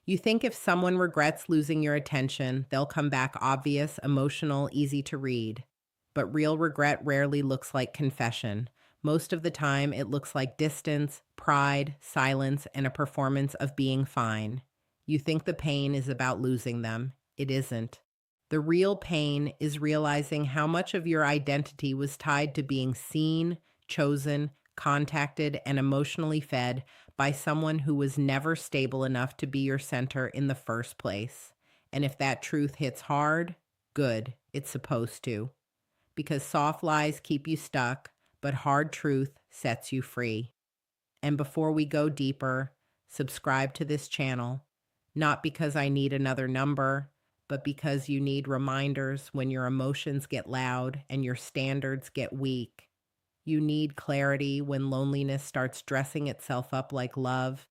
You think if someone regrets losing your attention, they'll come back obvious, emotional, easy to read. But real regret rarely looks like confession. Most of the time, it looks like distance, pride, silence, and a performance of being fine. You think the pain is about losing them. It isn't. The real pain is realizing how much of your identity was tied to being seen, chosen, contacted, and emotionally fed by someone who was never stable enough to be your center in the first place. And if that truth hits hard, good, it's supposed to. Because soft lies keep you stuck, but hard truth sets you free. And before we go deeper, subscribe to this channel, not because I need another number, but because you need reminders when your emotions get loud and your standards get weak. You need clarity when loneliness starts dressing itself up like love.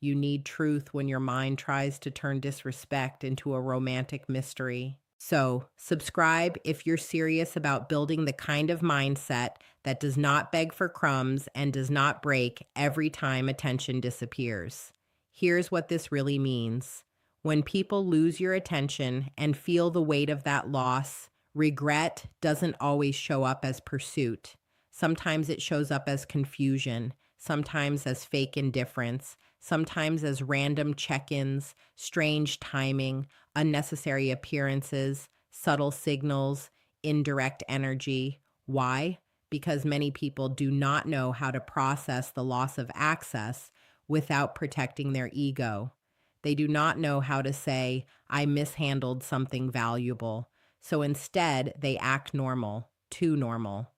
You need truth when your mind tries to turn disrespect into a romantic mystery. So, subscribe if you're serious about building the kind of mindset that does not beg for crumbs and does not break every time attention disappears. Here's what this really means. When people lose your attention and feel the weight of that loss, regret doesn't always show up as pursuit. Sometimes it shows up as confusion, sometimes as fake indifference, sometimes as random check ins, strange timing, unnecessary appearances, subtle signals, indirect energy. Why? Because many people do not know how to process the loss of access without protecting their ego. They do not know how to say, I mishandled something valuable. So instead, they act normal, too normal.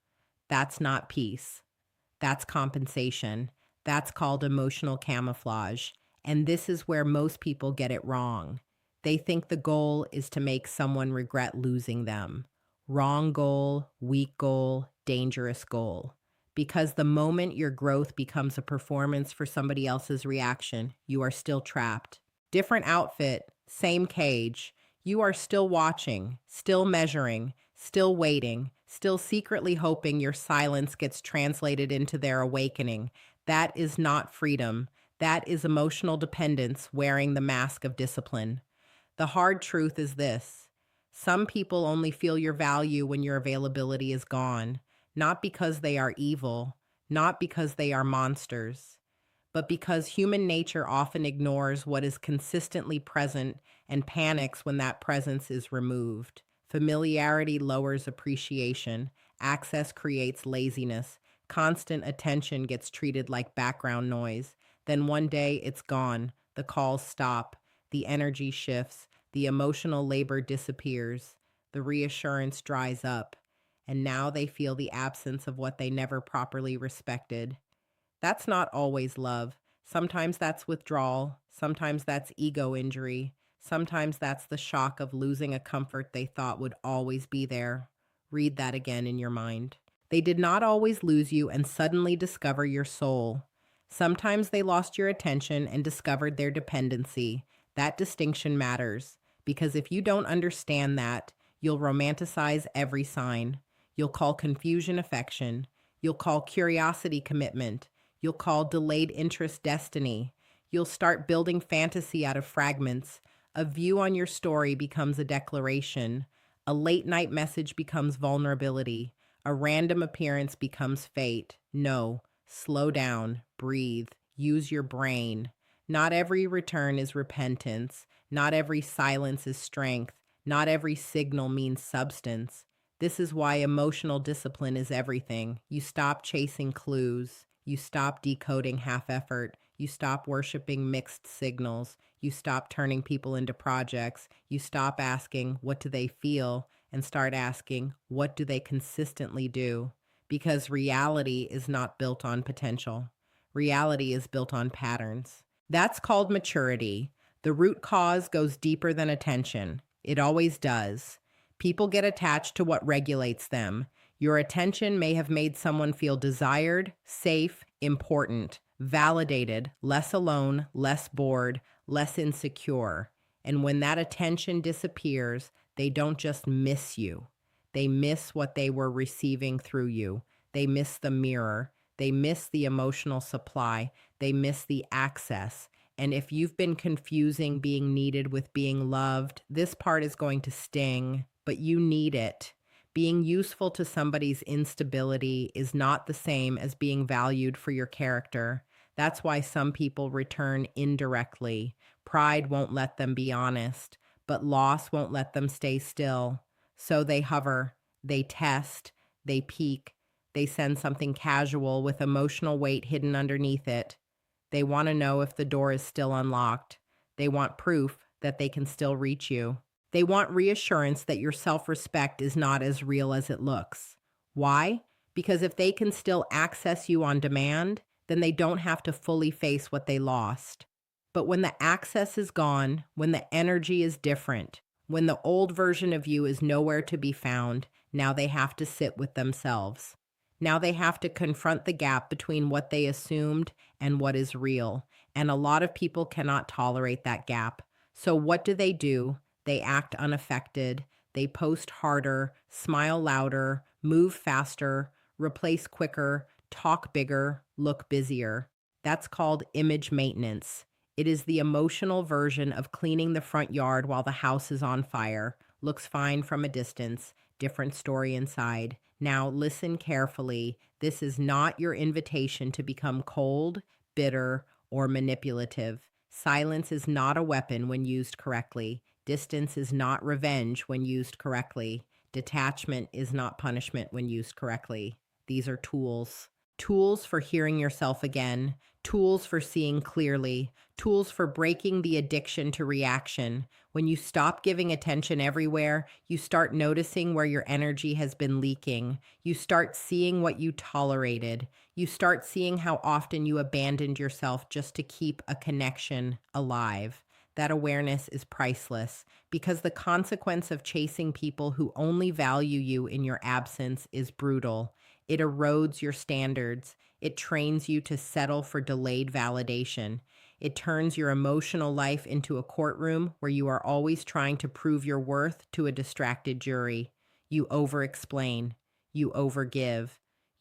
That's not peace. That's compensation. That's called emotional camouflage. And this is where most people get it wrong. They think the goal is to make someone regret losing them. Wrong goal, weak goal, dangerous goal. Because the moment your growth becomes a performance for somebody else's reaction, you are still trapped. Different outfit, same cage. You are still watching, still measuring, still waiting, still secretly hoping your silence gets translated into their awakening. That is not freedom. That is emotional dependence wearing the mask of discipline. The hard truth is this: some people only feel your value when your availability is gone, not because they are evil, not because they are monsters, but because human nature often ignores what is consistently present and panics when that presence is removed. Familiarity lowers appreciation, access creates laziness, constant attention gets treated like background noise. Then one day it's gone, the calls stop, the energy shifts, the emotional labor disappears, the reassurance dries up, and now they feel the absence of what they never properly respected. That's not always love. Sometimes that's withdrawal. Sometimes that's ego injury. Sometimes that's the shock of losing a comfort they thought would always be there. Read that again in your mind. They did not always lose you and suddenly discover your soul. Sometimes they lost your attention and discovered their dependency. That distinction matters because if you don't understand that, you'll romanticize every sign. You'll call confusion affection. You'll call curiosity commitment. You'll call delayed interest destiny. You'll start building fantasy out of fragments. A view on your story becomes a declaration. A late night message becomes vulnerability. A random appearance becomes fate. No, slow down, breathe, use your brain. Not every return is repentance. Not every silence is strength. Not every signal means substance. This is why emotional discipline is everything. You stop chasing clues. You stop decoding half effort. You stop worshiping mixed signals. You stop turning people into projects. You stop asking, what do they feel? And start asking, what do they consistently do? Because reality is not built on potential. Reality is built on patterns. That's called maturity. The root cause goes deeper than attention. It always does. People get attached to what regulates them. Your attention may have made someone feel desired, safe, important, validated, less alone, less bored, less insecure. And when that attention disappears, they don't just miss you. They miss what they were receiving through you. They miss the mirror. They miss the emotional supply. They miss the access. And if you've been confusing being needed with being loved, this part is going to sting, but you need it. Being useful to somebody's instability is not the same as being valued for your character. That's why some people return indirectly. Pride won't let them be honest, but loss won't let them stay still. So they hover, they test, they peek, they send something casual with emotional weight hidden underneath it. They want to know if the door is still unlocked. They want proof that they can still reach you. They want reassurance that your self respect is not as real as it looks. Why? Because if they can still access you on demand, then they don't have to fully face what they lost. But when the access is gone, when the energy is different, when the old version of you is nowhere to be found, now they have to sit with themselves. Now they have to confront the gap between what they assumed and what is real. And a lot of people cannot tolerate that gap. So what do? They act unaffected. They post harder, smile louder, move faster, replace quicker, talk bigger, look busier. That's called image maintenance. It is the emotional version of cleaning the front yard while the house is on fire. Looks fine from a distance, different story inside. Now listen carefully. This is not your invitation to become cold, bitter, or manipulative. Silence is not a weapon when used correctly. Distance is not revenge when used correctly. Detachment is not punishment when used correctly. These are tools. Tools for hearing yourself again, tools for seeing clearly, tools for breaking the addiction to reaction. When you stop giving attention everywhere, you start noticing where your energy has been leaking. You start seeing what you tolerated. You start seeing how often you abandoned yourself just to keep a connection alive. That awareness is priceless because the consequence of chasing people who only value you in your absence is brutal. It erodes your standards. It trains you to settle for delayed validation. It turns your emotional life into a courtroom where you are always trying to prove your worth to a distracted jury. You over-explain. You overgive.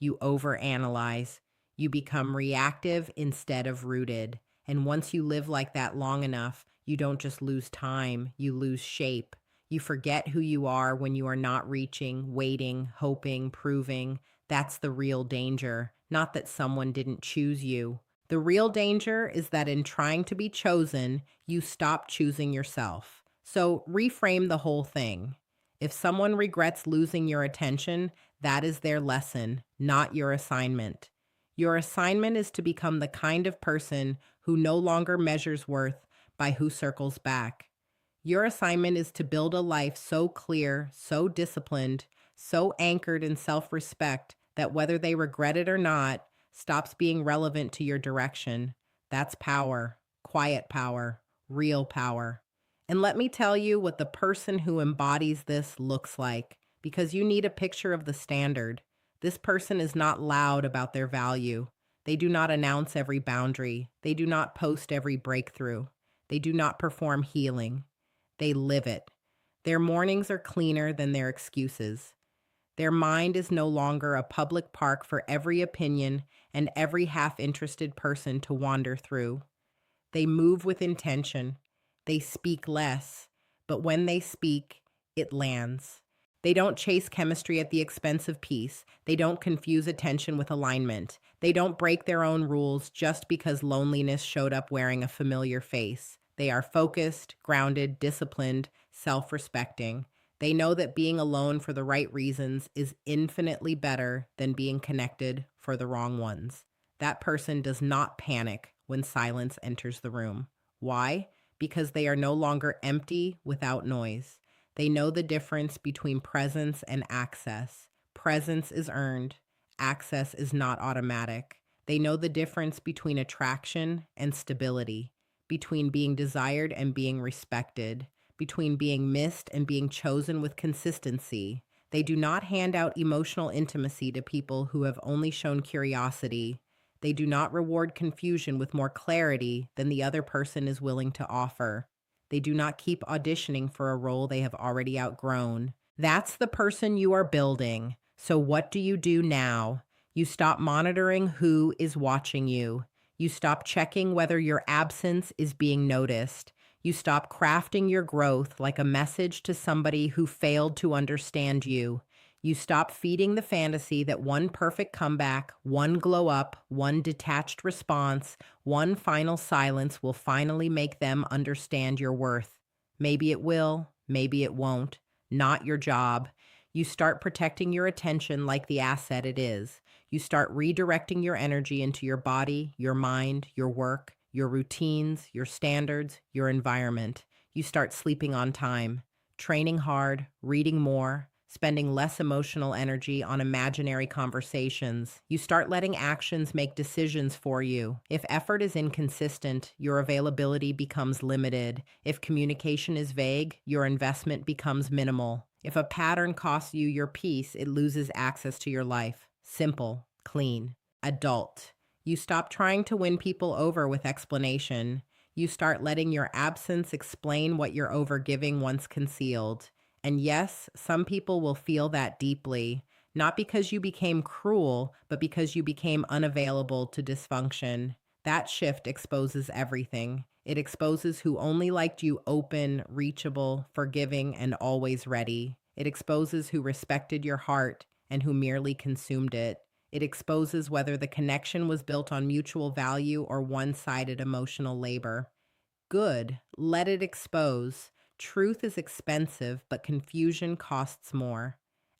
You overanalyze. You become reactive instead of rooted. And once you live like that long enough, you don't just lose time, you lose shape. You forget who you are when you are not reaching, waiting, hoping, proving. That's the real danger, not that someone didn't choose you. The real danger is that in trying to be chosen, you stop choosing yourself. So reframe the whole thing. If someone regrets losing your attention, that is their lesson, not your assignment. Your assignment is to become the kind of person who no longer measures worth by who circles back. Your assignment is to build a life so clear, so disciplined, so anchored in self respect that whether they regret it or not, stops being relevant to your direction. That's power, quiet power, real power. And let me tell you what the person who embodies this looks like, because you need a picture of the standard. This person is not loud about their value. They do not announce every boundary. They do not post every breakthrough. They do not perform healing. They live it. Their mornings are cleaner than their excuses. Their mind is no longer a public park for every opinion and every half-interested person to wander through. They move with intention. They speak less, but when they speak, it lands. They don't chase chemistry at the expense of peace. They don't confuse attention with alignment. They don't break their own rules just because loneliness showed up wearing a familiar face. They are focused, grounded, disciplined, self-respecting. They know that being alone for the right reasons is infinitely better than being connected for the wrong ones. That person does not panic when silence enters the room. Why? Because they are no longer empty without noise. They know the difference between presence and access. Presence is earned. Access is not automatic. They know the difference between attraction and stability, between being desired and being respected, between being missed and being chosen with consistency. They do not hand out emotional intimacy to people who have only shown curiosity. They do not reward confusion with more clarity than the other person is willing to offer. They do not keep auditioning for a role they have already outgrown. That's the person you are building. So what do you do now? You stop monitoring who is watching you. You stop checking whether your absence is being noticed. You stop crafting your growth like a message to somebody who failed to understand you. You stop feeding the fantasy that one perfect comeback, one glow up, one detached response, one final silence will finally make them understand your worth. Maybe it will, maybe it won't. Not your job. You start protecting your attention like the asset it is. You start redirecting your energy into your body, your mind, your work, your routines, your standards, your environment. You start sleeping on time, training hard, reading more, spending less emotional energy on imaginary conversations. You start letting actions make decisions for you. If effort is inconsistent, your availability becomes limited. If communication is vague, your investment becomes minimal. If a pattern costs you your peace, it loses access to your life. Simple, clean, adult. You stop trying to win people over with explanation. You start letting your absence explain what your overgiving once concealed. And yes, some people will feel that deeply, not because you became cruel, but because you became unavailable to dysfunction. That shift exposes everything. It exposes who only liked you open, reachable, forgiving, and always ready. It exposes who respected your heart and who merely consumed it. It exposes whether the connection was built on mutual value or one sided emotional labor. Good, let it expose. Truth is expensive, but confusion costs more.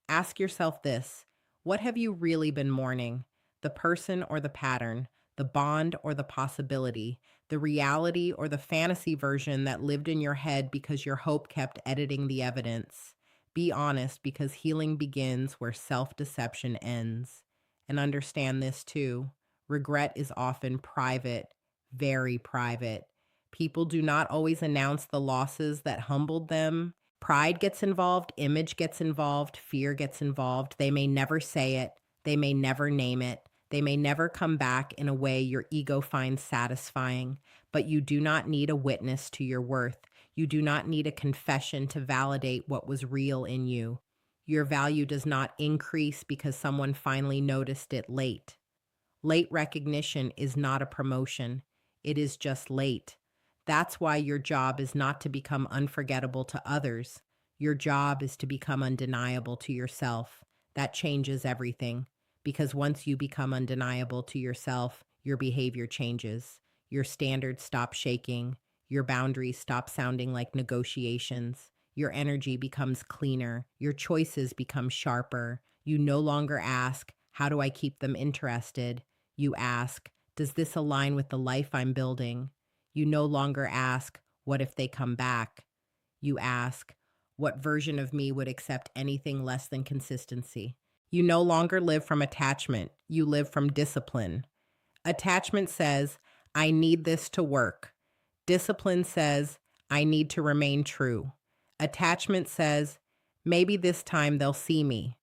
Ask yourself this: what have you really been mourning? The person or the pattern? The bond or the possibility? The reality or the fantasy version that lived in your head because your hope kept editing the evidence? Be honest, because healing begins where self deception ends. And understand this too: regret is often private, very private. People do not always announce the losses that humbled them. Pride gets involved, image gets involved, fear gets involved. They may never say it, they may never name it, they may never come back in a way your ego finds satisfying. But you do not need a witness to your worth. You do not need a confession to validate what was real in you. Your value does not increase because someone finally noticed it late. Late recognition is not a promotion, it is just late. That's why your job is not to become unforgettable to others. Your job is to become undeniable to yourself. That changes everything, because once you become undeniable to yourself, your behavior changes. Your standards stop shaking. Your boundaries stop sounding like negotiations. Your energy becomes cleaner. Your choices become sharper. You no longer ask, how do I keep them interested? You ask, does this align with the life I'm building? You no longer ask, what if they come back? You ask, what version of me would accept anything less than consistency? You no longer live from attachment, you live from discipline. Attachment says, I need this to work. Discipline says, I need to remain true. Attachment says, maybe this time they'll see me.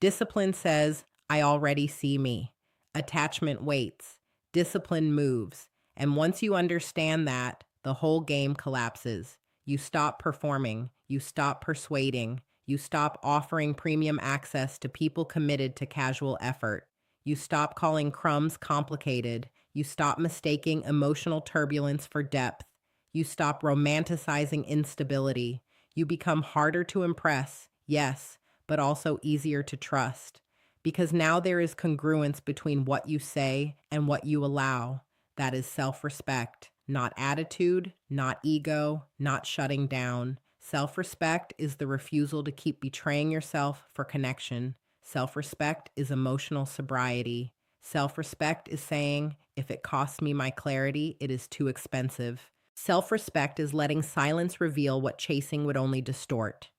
Discipline says, I already see me. Attachment waits. Discipline moves. And once you understand that, the whole game collapses. You stop performing. You stop persuading. You stop offering premium access to people committed to casual effort. You stop calling crumbs complicated. You stop mistaking emotional turbulence for depth. You stop romanticizing instability. You become harder to impress, yes, but also easier to trust. Because now there is congruence between what you say and what you allow. That is self respect, not attitude, not ego, not shutting down. Self respect is the refusal to keep betraying yourself for connection. Self respect is emotional sobriety. Self respect is saying, if it costs me my clarity, it is too expensive. Self respect is letting silence reveal what chasing would only distort.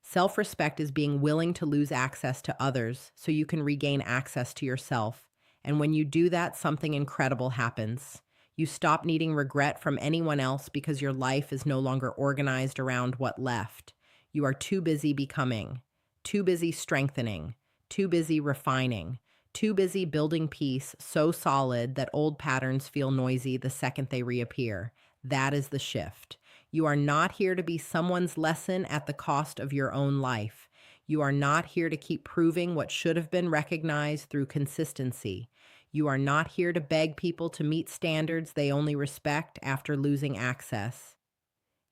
Self respect is being willing to lose access to others so you can regain access to yourself. And when you do that, something incredible happens. You stop needing regret from anyone else because your life is no longer organized around what left. You are too busy becoming, too busy strengthening, too busy refining, too busy building peace so solid that old patterns feel noisy the second they reappear. That is the shift. You are not here to be someone's lesson at the cost of your own life. You are not here to keep proving what should have been recognized through consistency. You are not here to beg people to meet standards they only respect after losing access.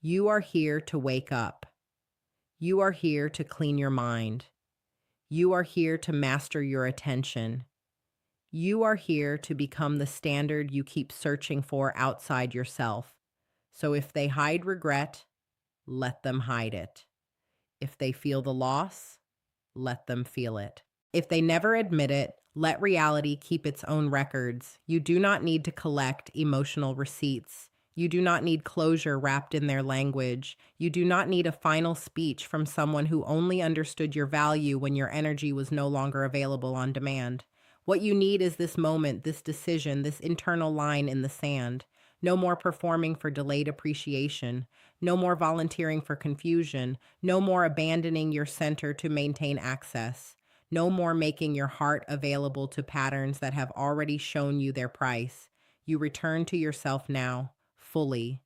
You are here to wake up. You are here to clean your mind. You are here to master your attention. You are here to become the standard you keep searching for outside yourself. So if they hide regret, let them hide it. If they feel the loss, let them feel it. If they never admit it, let reality keep its own records. You do not need to collect emotional receipts. You do not need closure wrapped in their language. You do not need a final speech from someone who only understood your value when your energy was no longer available on demand. What you need is this moment, this decision, this internal line in the sand. No more performing for delayed appreciation. No more volunteering for confusion. No more abandoning your center to maintain access. No more making your heart available to patterns that have already shown you their price. You return to yourself now, fully,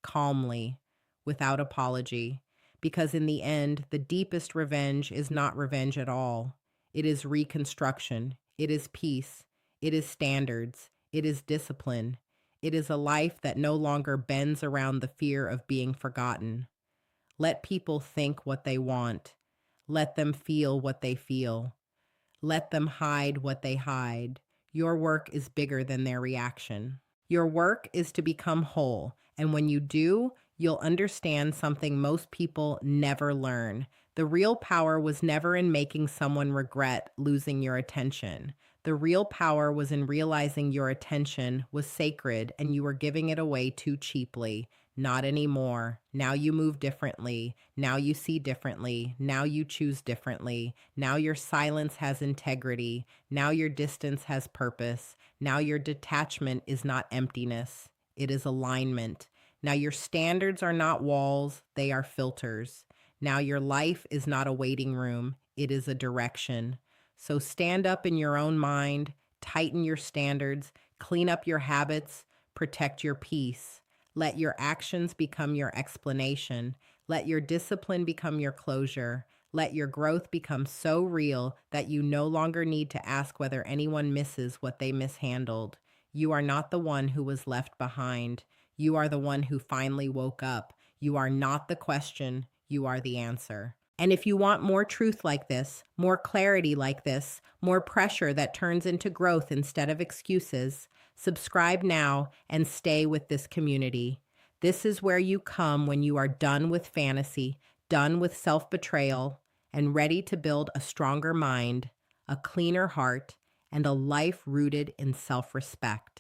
calmly, without apology. Because in the end, the deepest revenge is not revenge at all. It is reconstruction. It is peace. It is standards. It is discipline. It is a life that no longer bends around the fear of being forgotten. Let people think what they want. Let them feel what they feel. Let them hide what they hide. Your work is bigger than their reaction. Your work is to become whole, and when you do, you'll understand something most people never learn. The real power was never in making someone regret losing your attention. The real power was in realizing your attention was sacred and you were giving it away too cheaply. Not anymore. Now you move differently. Now you see differently. Now you choose differently. Now your silence has integrity. Now your distance has purpose. Now your detachment is not emptiness, it is alignment. Now your standards are not walls, they are filters. Now your life is not a waiting room, it is a direction. So stand up in your own mind, tighten your standards, clean up your habits, protect your peace. Let your actions become your explanation. Let your discipline become your closure. Let your growth become so real that you no longer need to ask whether anyone misses what they mishandled. You are not the one who was left behind. You are the one who finally woke up. You are not the question, you are the answer. And if you want more truth like this, more clarity like this, more pressure that turns into growth instead of excuses, subscribe now and stay with this community. This is where you come when you are done with fantasy, done with self betrayal, and ready to build a stronger mind, a cleaner heart, and a life rooted in self respect.